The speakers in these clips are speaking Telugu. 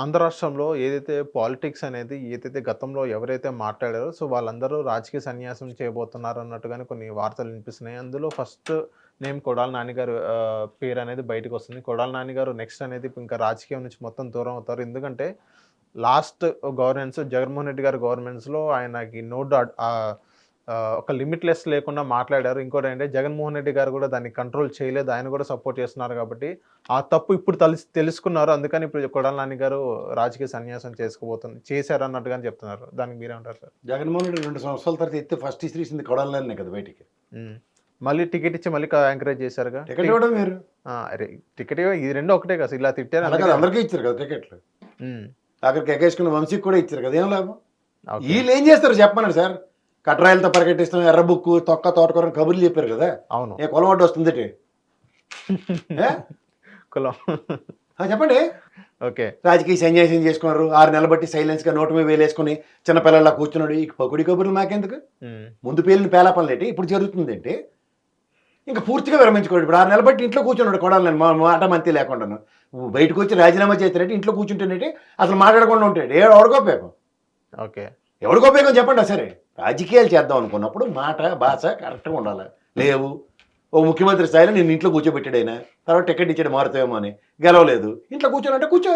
ఆంధ్ర రాష్ట్రంలో ఏదైతే పాలిటిక్స్ అనేది ఏదైతే గతంలో ఎవరైతే మాట్లాడారో సో వాళ్ళందరూ రాజకీయ సన్యాసం చేయబోతున్నారు అన్నట్టుగానే కొన్ని వార్తలు వినిపిస్తున్నాయి. అందులో ఫస్ట్ నేమ్ కొడాల నాని గారు పేరు అనేది బయటకొస్తుంది. కొడాల నాని గారు నెక్స్ట్ అనేది ఇంకా రాజకీయం నుంచి మొత్తం దూరం అవుతారు. ఎందుకంటే లాస్ట్ గవర్నెన్స్ జగన్మోహన్ రెడ్డి గారి గవర్నమెంట్స్‌లో ఆయనకి నో డాట్ ఒక లిమిట్‌లెస్ లేకుండా మాట్లాడారు. ఇంకోటేంటంటే జగన్మోహన్ రెడ్డి గారు కూడా దాన్ని కంట్రోల్ చేయలేదు. ఆయన కూడా సపోర్ట్ చేస్తున్నారు కాబట్టి ఆ తప్పు ఇప్పుడు తెలుసుకున్నారు. అందుకని ఇప్పుడు కొడాల నాని గారు రాజకీయ సన్యాసం చేశారన్నట్టుగానే చెప్తున్నారు. దానికి మీరేమంటారు సార్? జగన్మోహన్ రెడ్డి 2 సంవత్సరాల తర్వాత ఎత్తి ఫస్ట్ ఇసిరేసింది కొడాలనే కదా బయటికి. మళ్ళీ టికెట్ ఇచ్చి మళ్ళీ ఎంకరేజ్ చేశారుగా. టికెట్ ఇవ్వడం వేరు. అరే టికెట్ ఇది 2 ఒకటే కదా! ఇలా తిట్టారు అలా కాదు, అందరికీ ఇచ్చారు కదా టికెట్లు. అక్కడికి ఎగేసుకున్న వంశీకి కూడా ఇచ్చారు కదా, ఏం లాభం? వీళ్ళు ఏం చేస్తారు చెప్పమన్నారు సార్. కట్రాయలతో పరిగెట్టిస్తాం, ఎర్ర బుక్కు, తొక్క తోటకూర కబుర్లు చెప్పారు కదా. అవును. ఏ కొలవాటు వస్తుంది కులం చెప్పండి. ఓకే. రాజకీయ సన్యాసం చేసుకున్నారు, 6 నెలలు బట్టి సైలెన్స్ గా నోటు మీద వేలేసుకుని చిన్నపిల్లలా కూర్చున్నాడు. ఈ పకుడి కబుర్లు మాకెందుకు? ముందు పేలిన పేలాపనలేంటి, ఇప్పుడు జరుగుతుంది ఏంటి? ఇంకా పూర్తిగా విరమించుకోండి. ఇప్పుడు 6 నెలలు బట్టి ఇంట్లో కూర్చున్నాడు కొడాలి, నేను మాట మంతి లేకుండాను. బయటకు వచ్చి రాజీనామా చేస్తానంటే ఇంట్లో కూర్చుంటేనేటి అసలు మాట్లాడకుండా ఉంటాడు. ఎవడికోపేకం? ఓకే, ఎవడికోపేకం చెప్పండి. సరే రాజకీయాలు చేద్దాం అనుకున్నప్పుడు మాట భాష కరెక్ట్గా ఉండాలి. లేవు, ఓ ముఖ్యమంత్రి స్థాయిలో నేను ఇంట్లో కూర్చోబెట్టాడు ఆయన, తర్వాత టికెట్ ఇచ్చాడు మారుతామో అని, గెలవలేదు, ఇంట్లో కూర్చోనంటే కూర్చో.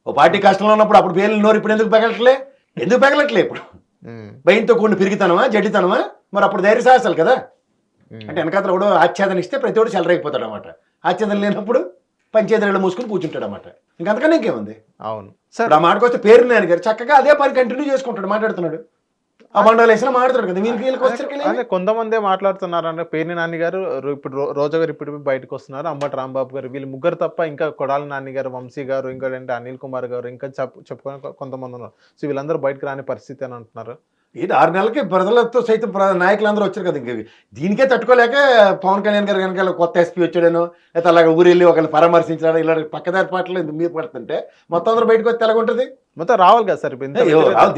ఓ పార్టీ కష్టంలో ఉన్నప్పుడు అప్పుడు పేర్లు నోరు ఇప్పుడు ఎందుకు పెగలట్లే? ఇప్పుడు భయంతో కూడిన పెరిగితనమా జడ్డితనమా? మరి అప్పుడు ధైర్య సాహసాలు కదా. అంటే వెనకాతలు కూడా ఆచ్ఛాదన ఇస్తే ప్రతి ఒడు చెలరైపోతాడు అనమాట. ఆచ్ఛాదన లేనప్పుడు పంచేతలు మూసుకుని కూర్చుంటాడు అనమాట. ఇంకంతకన్నా ఇంకేముంది? అవును సార్. ఆ మాటకు వస్తే పేరు నాని గారు చక్కగా అదే పని కంటిన్యూ చేసుకుంటాడు, మాట్లాడుతున్నాడు. ఆ బండాలు వేసినా మాట్లాడుతాడు కదా. వీళ్ళకి వచ్చే కొంతమందే మాట్లాడుతున్నారు అంటే పేర్ని నాని గారు, ఇప్పుడు రోజా గారు ఇప్పుడు బయటకు వస్తున్నారు, అంబటి రాంబాబు గారు, వీళ్ళు ముగ్గురు తప్ప ఇంకా కొడాల నాని గారు, వంశీ గారు, ఇంకోటంటే అనిల్ కుమార్ గారు, ఇంకా చెప్పుకొని కొంతమంది ఉన్నారు. సో వీళ్ళందరూ బయటకు రాని పరిస్థితి అని అంటున్నారు. ఇది 6 నెలలకి ప్రజలతో సైతం నాయకులందరూ వచ్చారు కదా. ఇంక దీనికే తట్టుకోలేక పవన్ కళ్యాణ్ గారు వెనకాల కొత్త ఎస్పీ వచ్చాడను, అయితే అలాగే ఊరు వెళ్ళి ఒకరిని పరామర్శించాడు, ఇలా పక్కదారి పాటలు మీరు పడుతుంటే మొత్తం అందరూ బయటకు వచ్చి ఎలాగుంటుంది? మొత్తం రావాలి కదా సార్.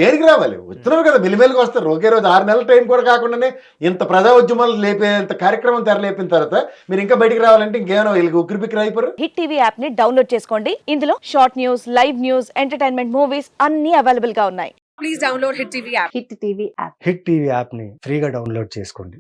దేనికి రావాలి? వస్తున్నారు కదా, మెల్లిమెల్లిగా వస్తారు. ఒకే రోజు 6 నెలల టైం కూడా కాకుండానే ఇంత ప్రజా ఉద్యమాలు లేపే ఇంత కార్యక్రమం తెరలేపిన తర్వాత మీరు ఇంకా బయటికి రావాలంటే ఇంకేమైనా వీళ్ళకి ఉక్కిరిబిక్కిరి అయిపోరు. హిట్ టీవీ యాప్ ని డౌన్లోడ్ చేసుకోండి. ఇందులో short news, live news, entertainment movies అన్ని అవైలబుల్ గా ఉన్నాయి. Please download Hit TV app. Hit TV app. Hit TV యాప్ని ఫ్రీగా డౌన్లోడ్ చేసుకోండి.